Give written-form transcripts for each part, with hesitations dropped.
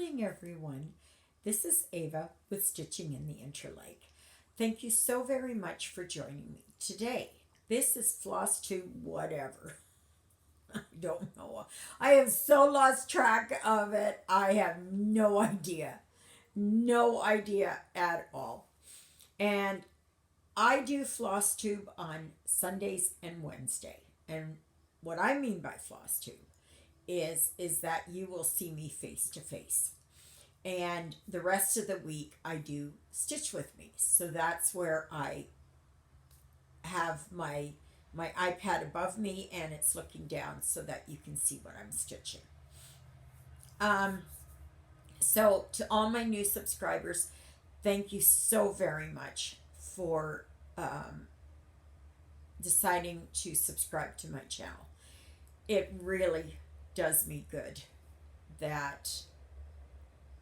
morning, everyone. This is Ava with Stitching in the Interlake. Thank you so very much for joining me today. This is Flosstube, whatever. I don't know. I have so lost track of it. I have no idea. No idea at all. And I do Flosstube on Sundays and Wednesday. And what I mean by Flosstube is that you will see me face to face. And the rest of the week I do Stitch with Me. So that's where I have my iPad above me and it's looking down so that you can see what I'm stitching. Um, so to all my new subscribers, thank you so very much for deciding to subscribe to my channel. It really does me good that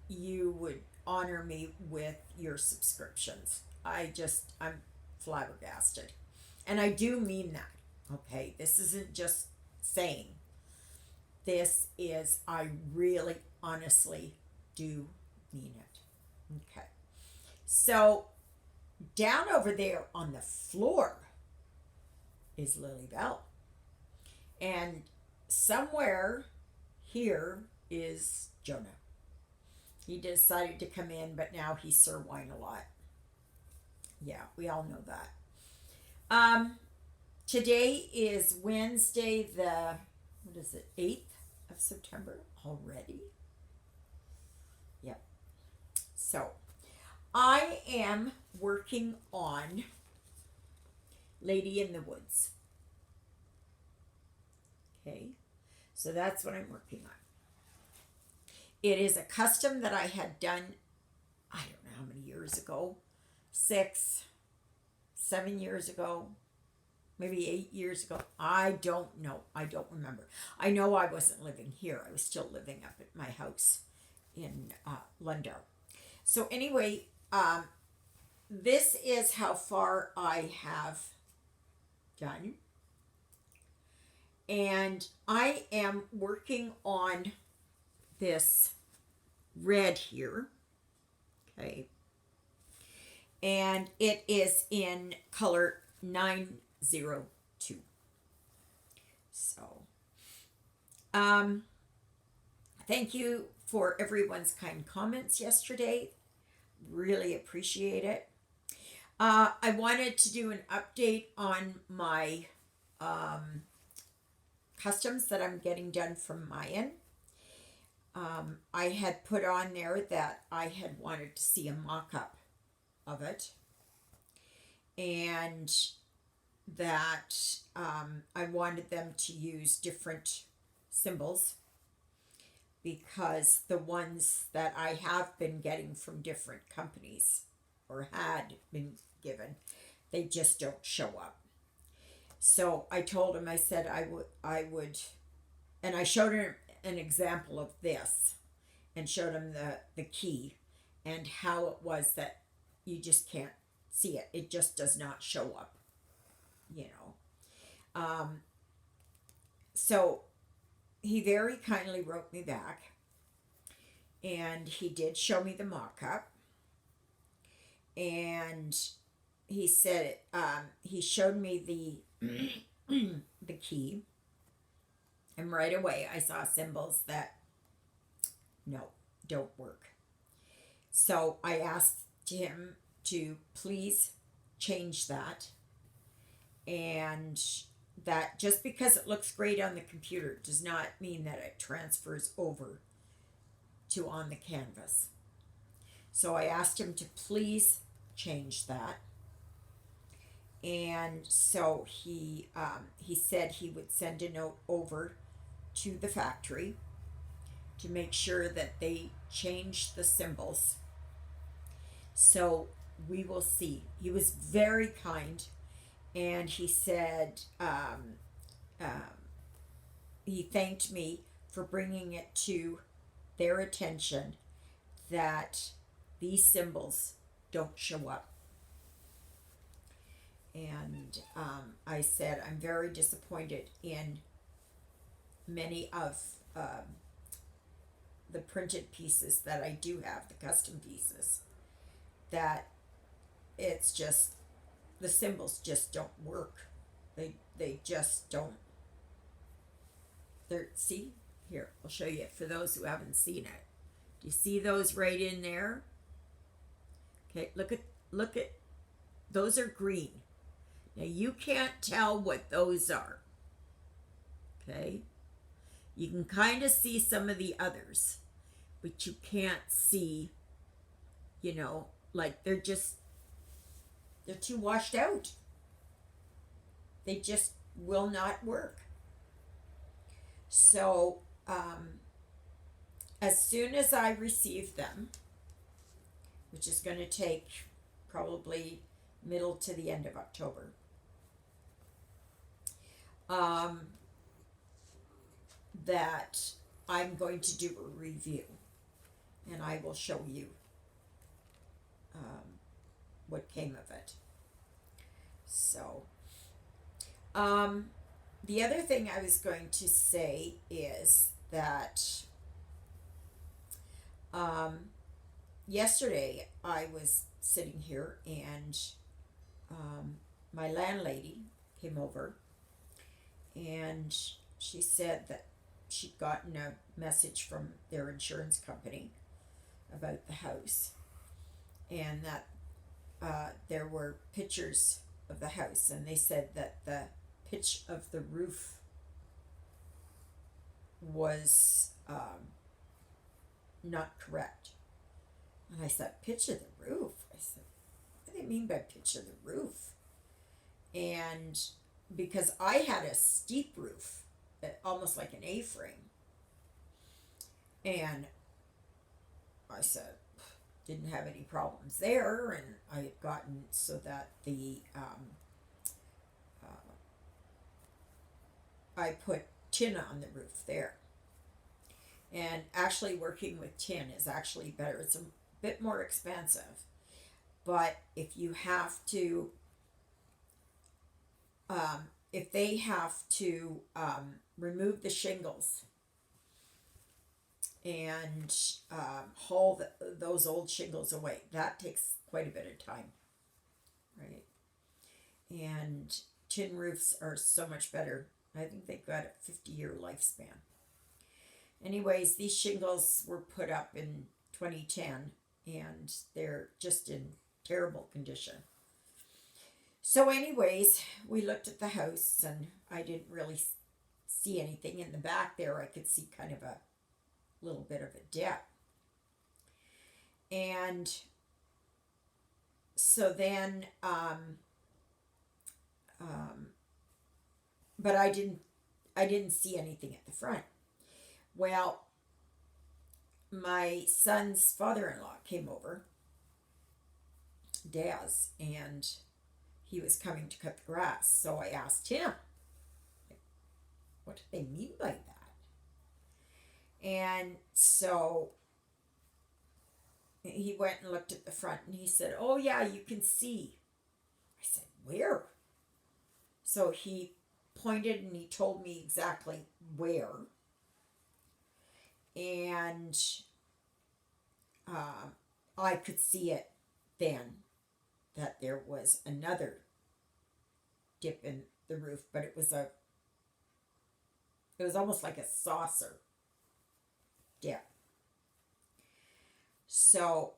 you would honor me with your subscriptions. I'm flabbergasted. And I do mean that. Okay, this isn't just saying. This is, I really honestly do mean it. Okay. So, down over there on the floor is Lily Bell. And somewhere here is Jonah. He decided to come in, but now he's Sir Wine a lot. Yeah, we all know that. Today is Wednesday, the, what is it, 8th of September already? Yep. So, I am working on Lady in the Woods. Okay, so that's what I'm working on. It is a custom that I had done, I don't know how many years ago, 6, 7 years ago, maybe 8 years ago. I don't know. I don't remember. I know I wasn't living here. I was still living up at my house in Lundau. So anyway, this is how far I have done. And I am working on this red here. Okay. And it is in color 902. So, thank you for everyone's kind comments yesterday. Really appreciate it. I wanted to do an update on my customs that I'm getting done from Mayan. I had put on there that I had wanted to see a mock-up of it, and that I wanted them to use different symbols because the ones that I have been getting from different companies or had been given, they just don't show up. So I told him, I said I would, and I showed him an example of this and showed him the key and how it was that you just can't see it. It just does not show up, you know. So he very kindly wrote me back and he did show me the mock-up, and he said he showed me the key, and right away I saw symbols that no, don't work. So I asked him to please change that, and that just because it looks great on the computer does not mean that it transfers over to on the canvas. So I asked him to please change that. And so he said he would send a note over to the factory to make sure that they change the symbols. So we will see. He was very kind, and he said he thanked me for bringing it to their attention that these symbols don't show up. And I said, I'm very disappointed in many of the printed pieces that I do have, the custom pieces, that it's just, the symbols just don't work. They just don't. They're, see? Here, I'll show you for those who haven't seen it. Do you see those right in there? Okay, look at those are green. Now you can't tell what those are. Okay? You can kind of see some of the others, but you can't see, like they're too washed out. They just will not work. So, as soon as I receive them, which is going to take probably middle to the end of October, that I'm going to do a review, and I will show you what came of it. So, the other thing I was going to say is that yesterday I was sitting here and my landlady came over, and she said that she'd gotten a message from their insurance company about the house, and that there were pictures of the house, and they said that the pitch of the roof was not correct. And I said, pitch of the roof? I said, what do they mean by pitch of the roof? And because I had a steep roof, almost like an A-frame, and I said, didn't have any problems there, and I had gotten so that the I put tin on the roof there. And actually working with tin is actually better. It's a bit more expensive, but if you have to if they have to remove the shingles and haul those old shingles away, that takes quite a bit of time, right? And tin roofs are so much better. I think they've got a 50-year lifespan. Anyways, these shingles were put up in 2010, and they're just in terrible condition. So anyways, we looked at the house, and I didn't really see anything. In the back there, I could see kind of a little bit of a dip. And so then, but I didn't see anything at the front. Well, my son's father-in-law came over, Daz, and he was coming to cut the grass. So I asked him, what do they mean by that? And so he went and looked at the front, and he said, oh yeah, you can see. I said, where? So he pointed and he told me exactly where. And I could see it then, that there was another dip in the roof, but it was almost like a saucer dip. So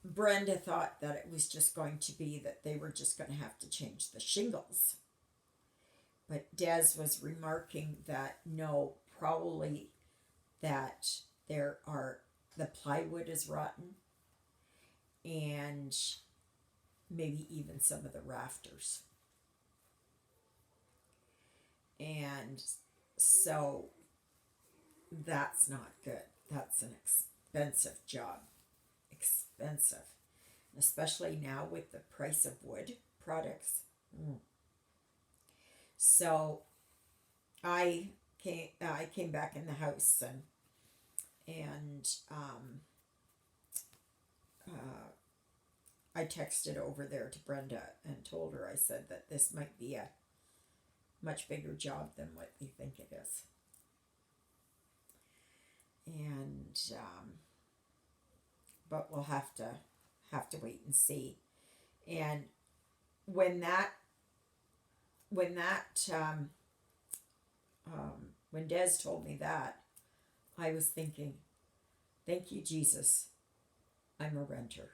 Brenda thought that it was just going to be that they were just going to have to change the shingles. But Des was remarking that no, probably that the plywood is rotten, and maybe even some of the rafters. And so that's not good. That's an expensive job. Expensive. Especially now with the price of wood products. So I came back in the house and I texted over there to Brenda and told her, I said that this might be a much bigger job than what we think it is. but we'll have to wait and see. And when that when that when Des told me that, I was thinking, thank you, Jesus, I'm a renter.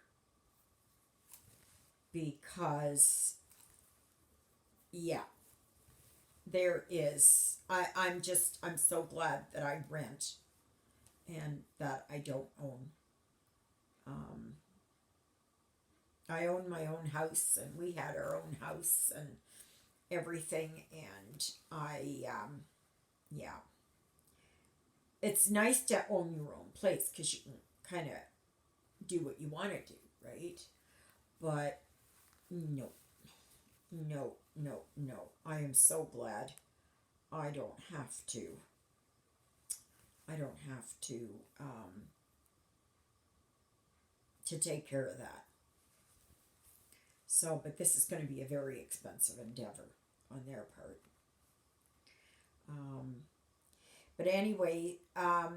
Because, yeah, I'm so glad that I rent and that I don't own. Um, I own my own house, and we had our own house and everything, and yeah, it's nice to own your own place because you can kind of do what you want to do, right? But no, no, no, no. I am so glad I don't have to. I don't have to take care of that. So, but this is going to be a very expensive endeavor on their part. Um, but anyway, I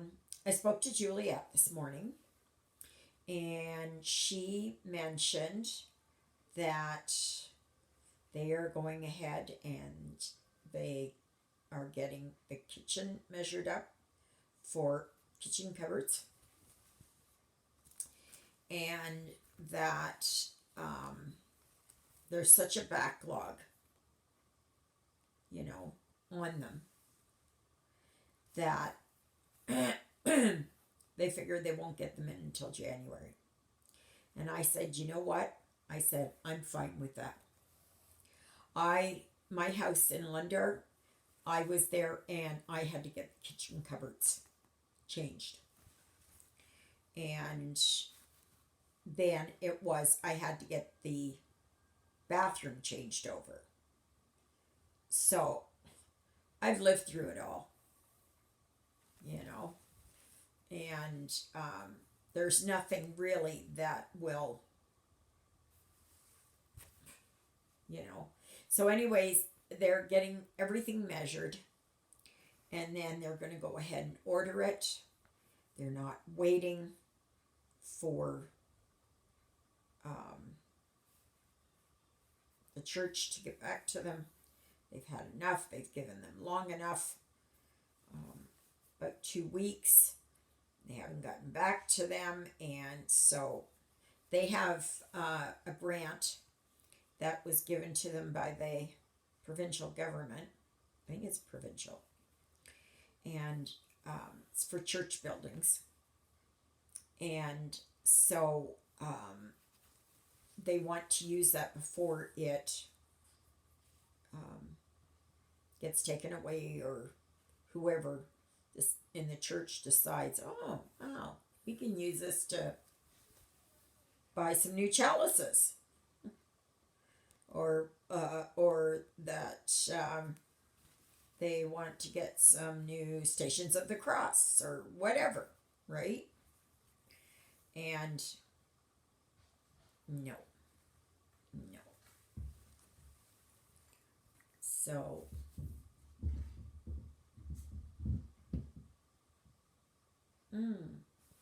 spoke to Juliet this morning, and she mentioned that they are going ahead and they are getting the kitchen measured up for kitchen cupboards, and that there's such a backlog, on them that they figured they won't get them in until January. And I said, you know what? I said, I'm fine with that. My house in Lundar, I was there and I had to get the kitchen cupboards changed. And then I had to get the bathroom changed over. So I've lived through it all, and there's nothing really that will, So, anyways, they're getting everything measured, and then they're going to go ahead and order it. They're not waiting for the church to get back to them. They've had enough. They've given them long enough. About 2 weeks. They haven't gotten back to them, and so they have a grant that was given to them by the provincial government. I think it's provincial. And it's for church buildings. And so they want to use that before it gets taken away, or whoever in the church decides, oh, wow, we can use this to buy some new chalices. Or that they want to get some new Stations of the Cross or whatever, right? And no. So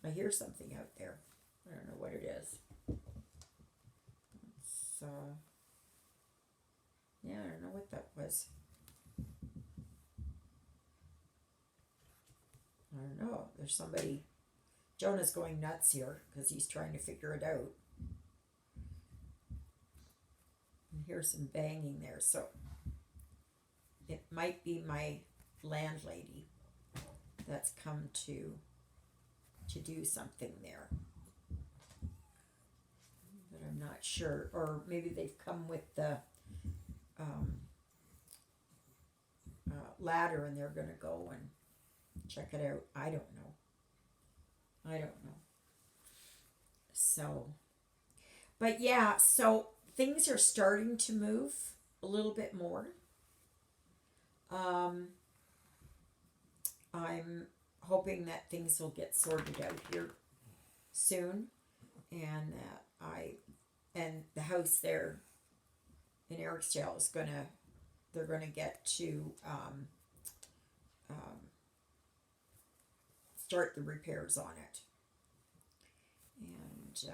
I hear something out there. I don't know what it is. So yeah, I don't know what that was. I don't know. There's somebody. Jonah's going nuts here because he's trying to figure it out. And here's some banging there. So it might be my landlady that's come to do something there. But I'm not sure. Or maybe they've come with the ladder and they're going to go and check it out. I don't know. So, but yeah, so things are starting to move a little bit more. I'm hoping that things will get sorted out here soon, and that and the house there in Ericsdale they're gonna get to start the repairs on it. And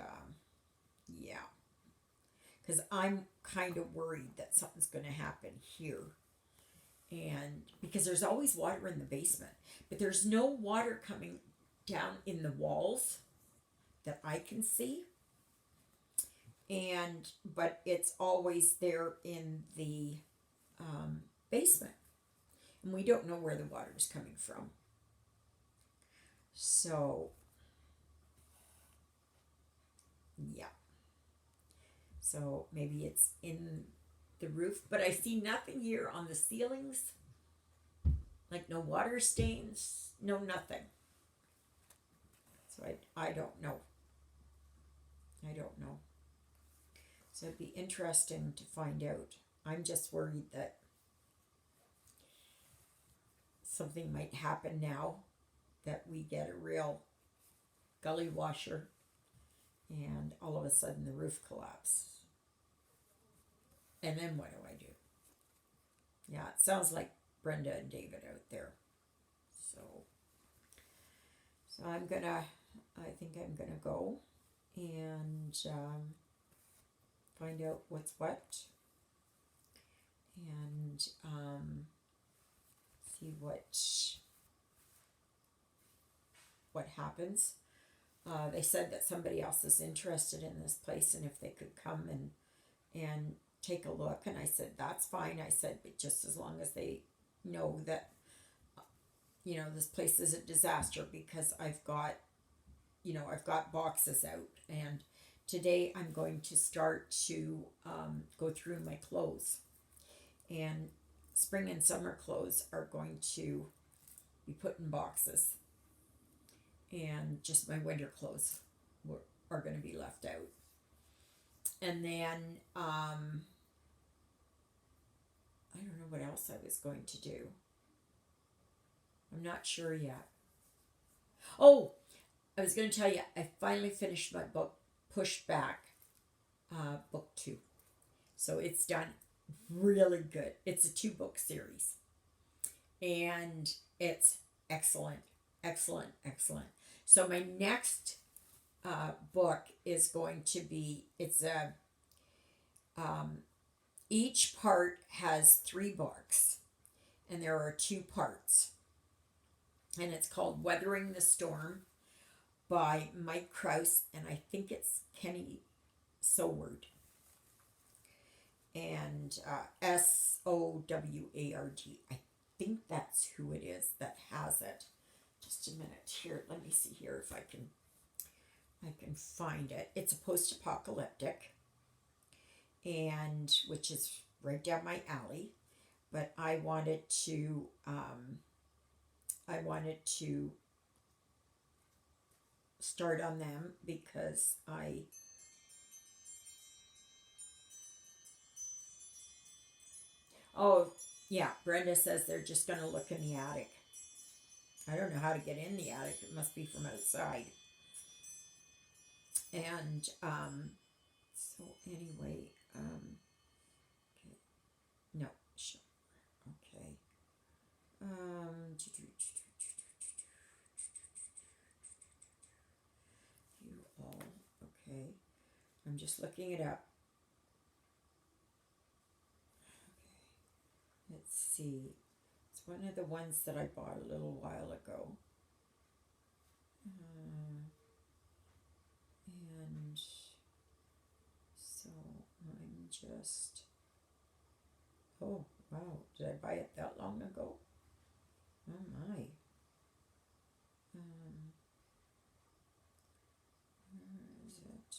yeah, because I'm kind of worried that something's going to happen here. And because there's always water in the basement, but there's no water coming down in the walls that I can see. And but it's always there in the basement, and we don't know where the water is coming from. So yeah, so maybe it's in the roof, but I see nothing here on the ceilings, like no water stains, no nothing. So I don't know. I don't know. So it'd be interesting to find out. I'm just worried that something might happen now, that we get a real gully washer and all of a sudden the roof collapses. And then what do I do? Yeah, it sounds like Brenda and David out there. So I think I'm gonna go and find out what's and see what happens. They said that somebody else is interested in this place, and if they could come and take a look. And I said that's fine. I said, but just as long as they know that this place is a disaster, because I've got boxes out, and today I'm going to start to go through my clothes, and spring and summer clothes are going to be put in boxes, and just my winter clothes are going to be left out. And then I don't know what else I was going to do. I'm not sure yet. Oh, I was going to tell you, I finally finished my book, Pushed Back, book 2. So it's done. Really good. It's a 2-book series. And it's excellent. Excellent, excellent. So my next book is going to be, each part has 3 books, and there are 2 parts. And it's called Weathering the Storm by Mike Krause, and I think it's Kenny Soward. And Soward. I think that's who it is that has it. Just a minute here. Let me see here if I can find it. It's a post-apocalyptic, and which is right down my alley. But I wanted to start on them because oh yeah, Brenda says they're just gonna look in the attic. I don't know how to get in the attic. It must be from outside. And so anyway, okay. No, sure. Okay. You all, okay. I'm just looking it up. Okay. Let's see. It's one of the ones that I bought a little while ago. And so I'm just, oh wow, did I buy it that long ago? Oh my. Where is it?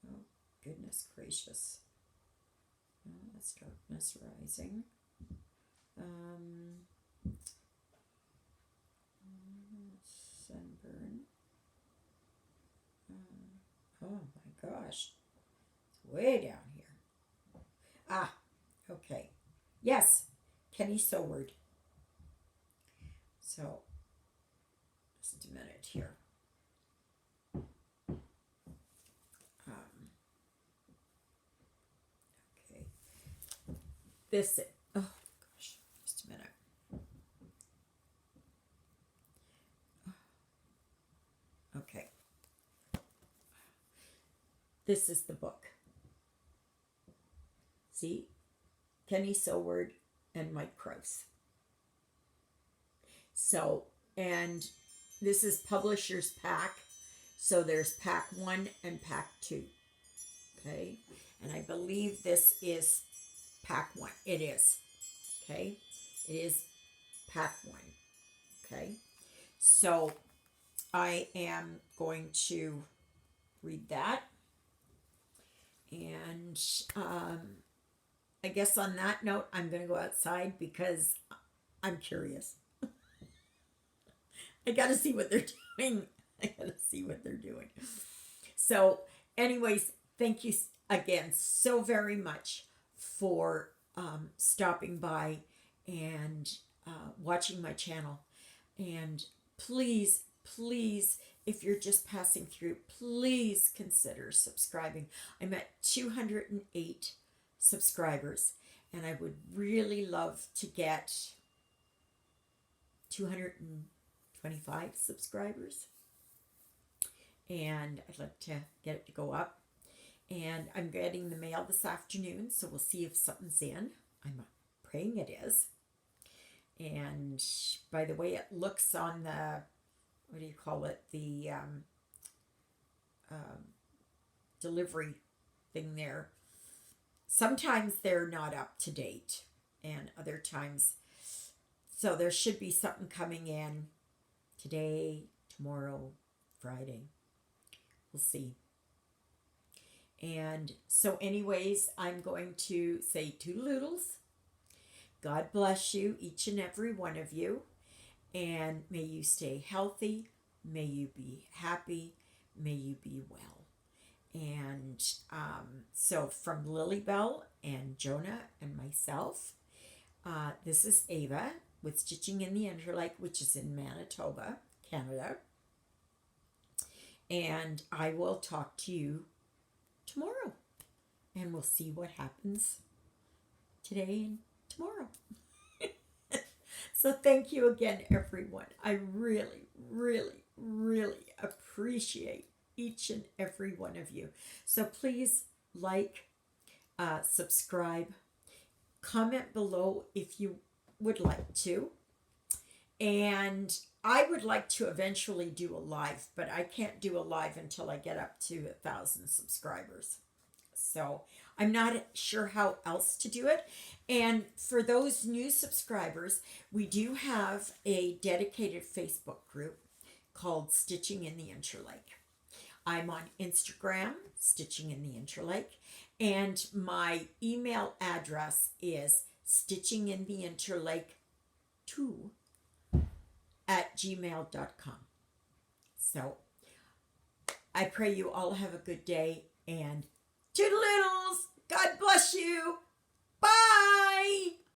Oh goodness gracious. Oh, that's Darkness Rising. Sunburn. Oh my gosh. It's way down here. Ah, okay. Yes, Kenny Soward. So, just a minute here. Okay. Oh gosh. this is the book. See? Kenny Soward and Mike Krause. So, and this is publisher's pack. So there's pack 1 and pack 2. Okay? And I believe this is pack 1. It is. Okay? It is pack 1. Okay? So I am going to read that. And I guess on that note, I'm going to go outside because I'm curious. I got to see what they're doing. I got to see what they're doing. So, anyways, thank you again so very much for stopping by and watching my channel. And please, please, if you're just passing through, please consider subscribing. I'm at 208 subscribers, and I would really love to get 225 subscribers, and I'd like to get it to go up. And I'm getting the mail this afternoon, so we'll see if something's in. I'm praying it is. And by the way it looks on the, what do you call it, the delivery thing there, sometimes they're not up to date, and other times, so there should be something coming in today, tomorrow, Friday. We'll see. And so anyways, I'm going to say toodaloodles. God bless you, each and every one of you. And may you stay healthy. May you be happy. May you be well. And so from Lilybell and Jonah and myself, this is Ava with Stitching in the Interlake, which is in Manitoba, Canada. And I will talk to you tomorrow. And we'll see what happens today and tomorrow. So thank you again, everyone. I really, really, really appreciate each and every one of you. So please like, subscribe, comment below if you would like to. And I would like to eventually do a live, but I can't do a live until I get up to 1,000 subscribers. So I'm not sure how else to do it. And for those new subscribers, we do have a dedicated Facebook group called Stitching in the Interlake. I'm on Instagram, Stitching in the Interlake, and my email address is stitchingintheinterlake2@gmail.com. So I pray you all have a good day, and toodaloodles! God bless you! Bye!